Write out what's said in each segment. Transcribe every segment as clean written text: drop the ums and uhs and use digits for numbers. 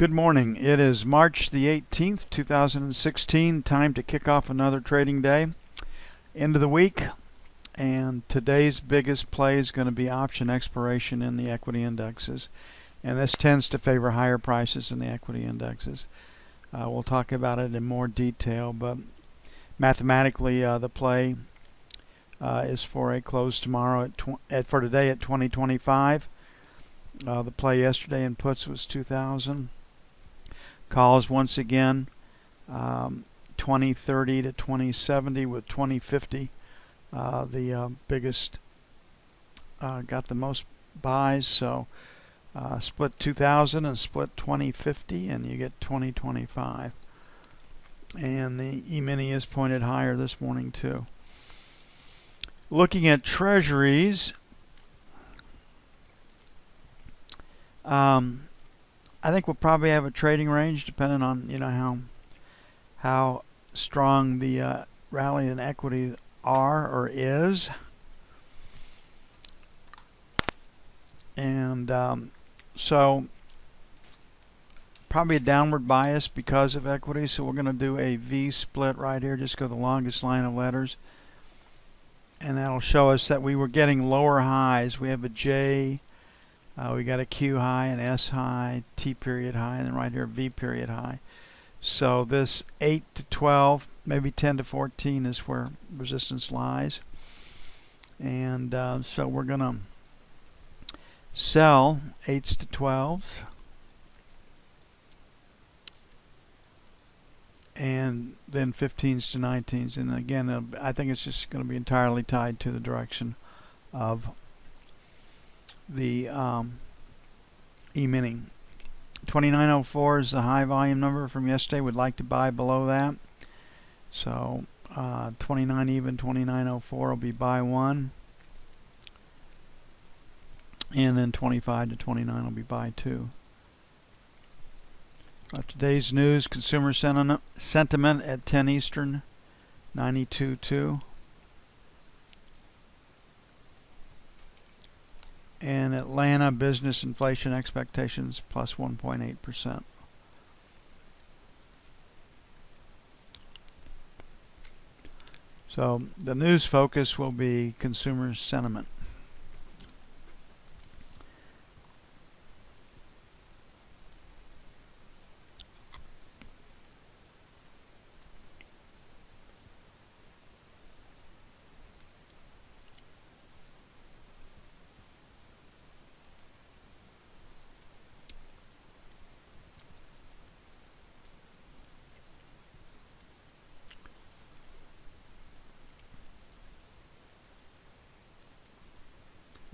Good morning. It is March the 18th, 2016. Time to kick off another trading day. End of the week. And today's biggest play is going to be option expiration in the equity indexes. And this tends to favor higher prices in the equity indexes. We'll talk about it in more detail, but mathematically the play is for a close tomorrow for today at 2025. The play yesterday in puts was 2,000. Calls once again 2030 to 2070 with 2050 the biggest, got the most buys, so split 2000 and split 2050 and you get 2025. And the E-mini is pointed higher this morning too. Looking at treasuries, I think we'll probably have a trading range depending on how strong the rally in equity are or is, and so probably a downward bias because of equity. So we're going to do a V split right here. Just go the longest line of letters, and that'll show us that we were getting lower highs. We have a J. We got a Q high, an S high, T period high, and then right here V period high. So this 8 to 12, maybe 10 to 14 is where resistance lies. And so we're going to sell 8s to 12s. And then 15s to 19s. And again, I think it's just going to be entirely tied to the direction of the E-mini. 2904 is the high volume number from yesterday. Would like to buy below that. So 29 even, 2904 will be buy one. And then 25 to 29 will be buy two. Today's news, consumer sentiment at 10 Eastern, 92.2. And Atlanta business inflation expectations plus 1.8%. So the news focus will be consumer sentiment.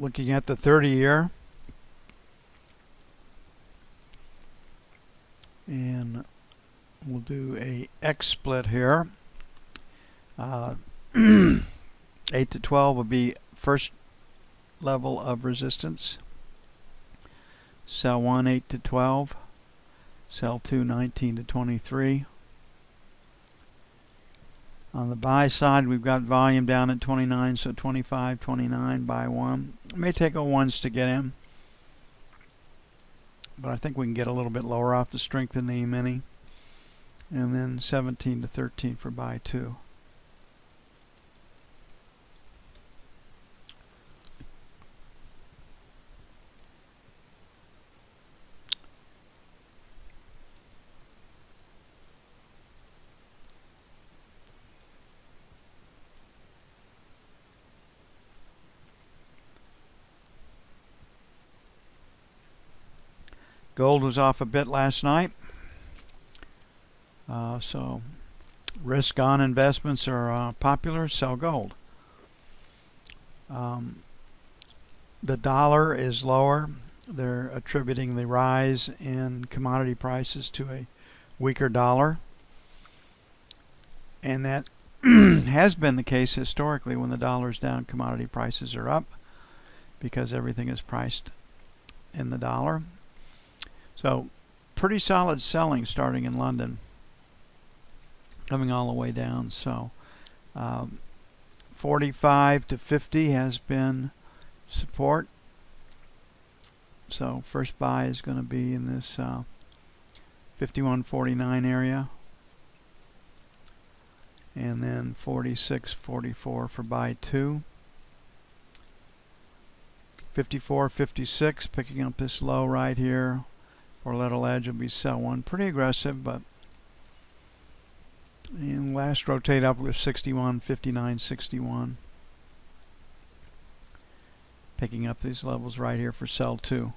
Looking at the 30-year, and we'll do a X split here. 8 to 12 will be first level of resistance. Sell 1, 8 to 12. Sell 2, 19 to 23. On the buy side, we've got volume down at 29, so 25, 29, buy one. It may take a ones to get in, but I think we can get a little bit lower off the strength in the E-mini. And then 17 to 13 for buy two. Gold was off a bit last night, so risk-on investments are popular. Sell gold. The dollar is lower. They're attributing the rise in commodity prices to a weaker dollar, and that has been the case historically. When the dollar's down, commodity prices are up because everything is priced in the dollar. So pretty solid selling starting in London, coming all the way down. So 45 to 50 has been support. So first buy is going to be in this 51.49 area. And then 46.44 for buy 2. 54.56, picking up this low right here. Or little edge will be sell 1. Pretty aggressive, but and last rotate up was 61.59.61. Picking up these levels right here for sell 2.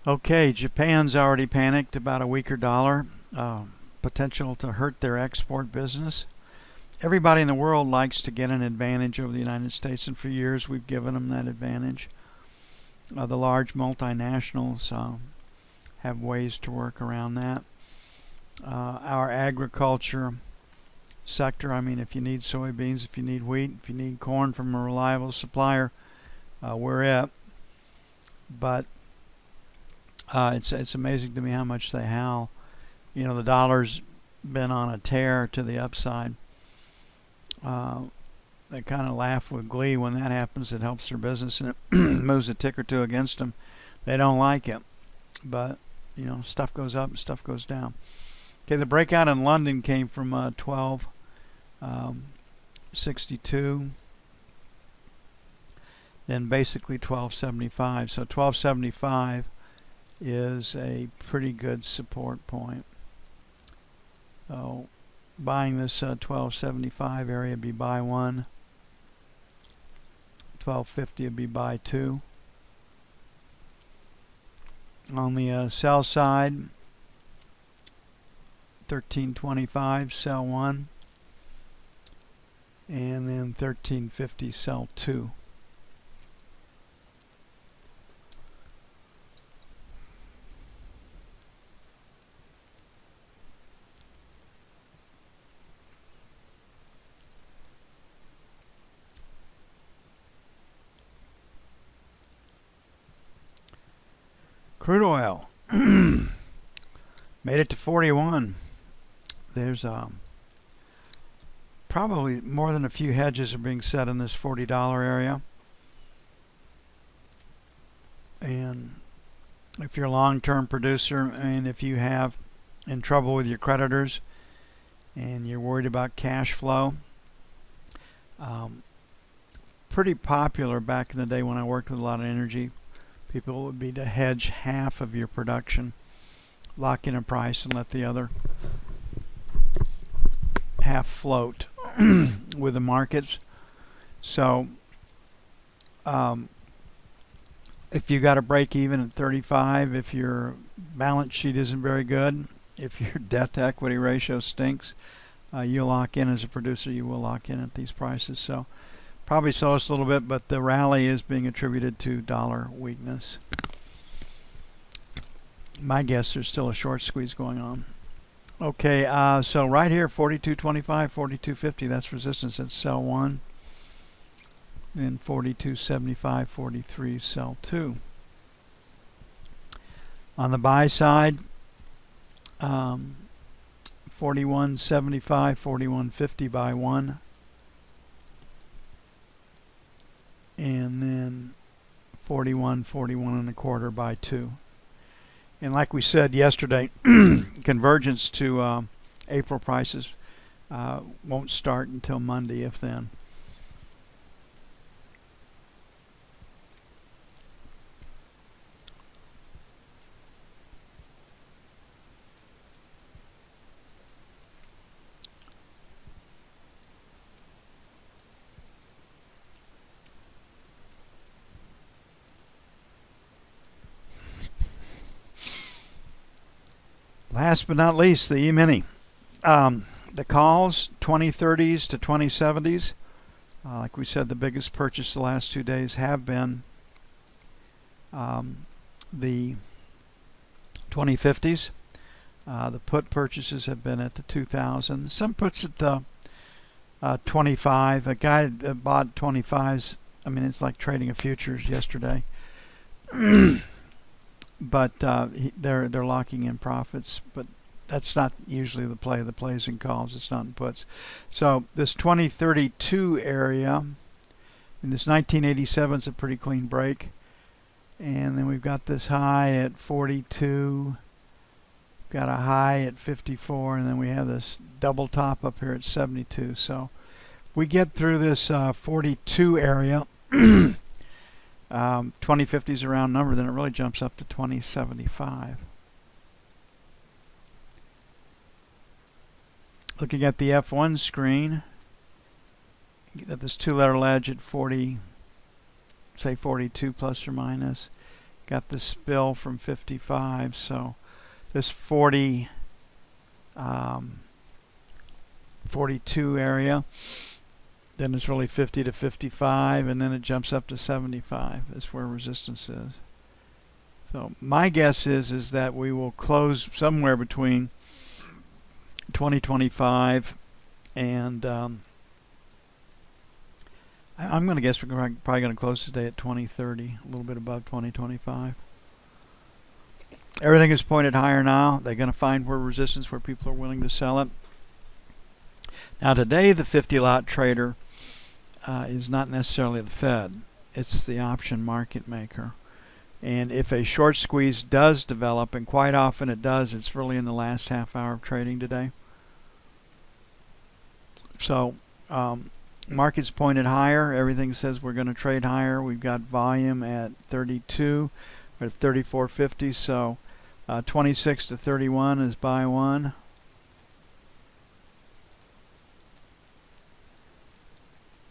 Okay, Japan's already panicked about a weaker dollar, potential to hurt their export business. Everybody in the world likes to get an advantage over the United States, and for years we've given them that advantage. The large multinationals have ways to work around that. Our agriculture sector, I mean, if you need soybeans, if you need wheat, if you need corn from a reliable supplier, we're it. But it's amazing to me how much they howl. You know, the dollar's been on a tear to the upside. They kind of laugh with glee when that happens. It helps their business and it moves a tick or two against them. They don't like it, but you know, stuff goes up and stuff goes down. Okay, the breakout in London came from 12.62, then basically 12.75. So 12.75 is a pretty good support point. So buying this 12.75 area would be buy 1. 12.50 would be buy 2. On the sell side, 13.25 sell 1, and then 13.50 sell 2. Crude oil made it to 41. There's probably more than a few hedges are being set in this $40 area. And if you're a long-term producer and if you have in trouble with your creditors and you're worried about cash flow, pretty popular back in the day when I worked with a lot of energy. People would be to hedge half of your production, lock in a price, and let the other half float with the markets. So if you got to break even at 35, if your balance sheet isn't very good, if your debt to equity ratio stinks, you lock in as a producer. You will lock in at these prices. So probably slow us a little bit, but the rally is being attributed to dollar weakness. My guess, there's still a short squeeze going on. Okay, so right here, 42.25, 42.50, that's resistance. That's sell 1. Then 42.75, 43, sell 2. On the buy side, 41.75, 41.50, buy 1. And then 41.25 by 2. And like we said yesterday, convergence to April prices won't start until Monday, if then. Last but not least, the E-mini. The calls, 2030s to 2070s. Like we said, the biggest purchase the last 2 days have been the 2050s. The put purchases have been at the 2000s. Some puts at the 25. A guy that bought 25s I mean, it's like trading a futures yesterday. But they're locking in profits, but that's not usually the play. The play is in calls, it's not in puts. So this 2032 area, and this 1987 is a pretty clean break. And then we've got this high at 42, got a high at 54, and then we have this double top up here at 72. So we get through this 42 area. 2050 is a round number, then it really jumps up to 2075. Looking at the F1 screen, at this two-letter ledge at 40, say 42 plus or minus. Got the spill from 55, so this 42 area, then it's really 50 to 55, and then it jumps up to 75. That's where resistance is. So my guess is that we will close somewhere between 2025 and I'm going to guess we're probably going to close today at 2030, a little bit above 2025. Everything is pointed higher now. They're going to find where resistance, where people are willing to sell it. Now today, the 50 lot trader is not necessarily the Fed. It's the option market maker. And if a short squeeze does develop, and quite often it does, it's really in the last half hour of trading today. So market's pointed higher. Everything says we're going to trade higher. We've got volume at 32, we're at 34.50. So 26 to 31 is buy one.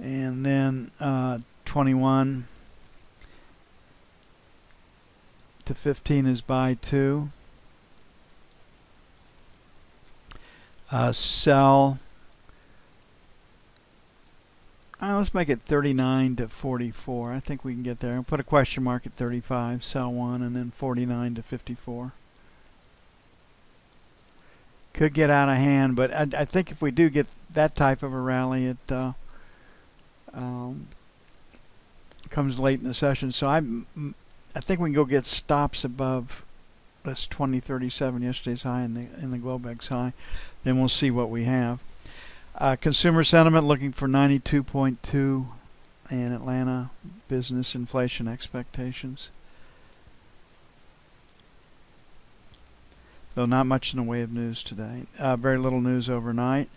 And then 21 to 15 is buy two. Sell. Let's make it 39 to 44. I think we can get there. I'll put a question mark at 35, sell one, and then 49 to 54. Could get out of hand, but I think if we do get that type of a rally, it comes late in the session. So I think we can go get stops above this 2037, yesterday's high and the Globex high. Then we'll see what we have. Consumer sentiment looking for 92.2, and Atlanta business inflation expectations. So not much in the way of news today. Very little news overnight.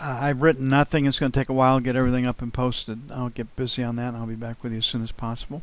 I've written nothing. It's going to take a while to get everything up and posted. I'll get busy on that, and I'll be back with you as soon as possible.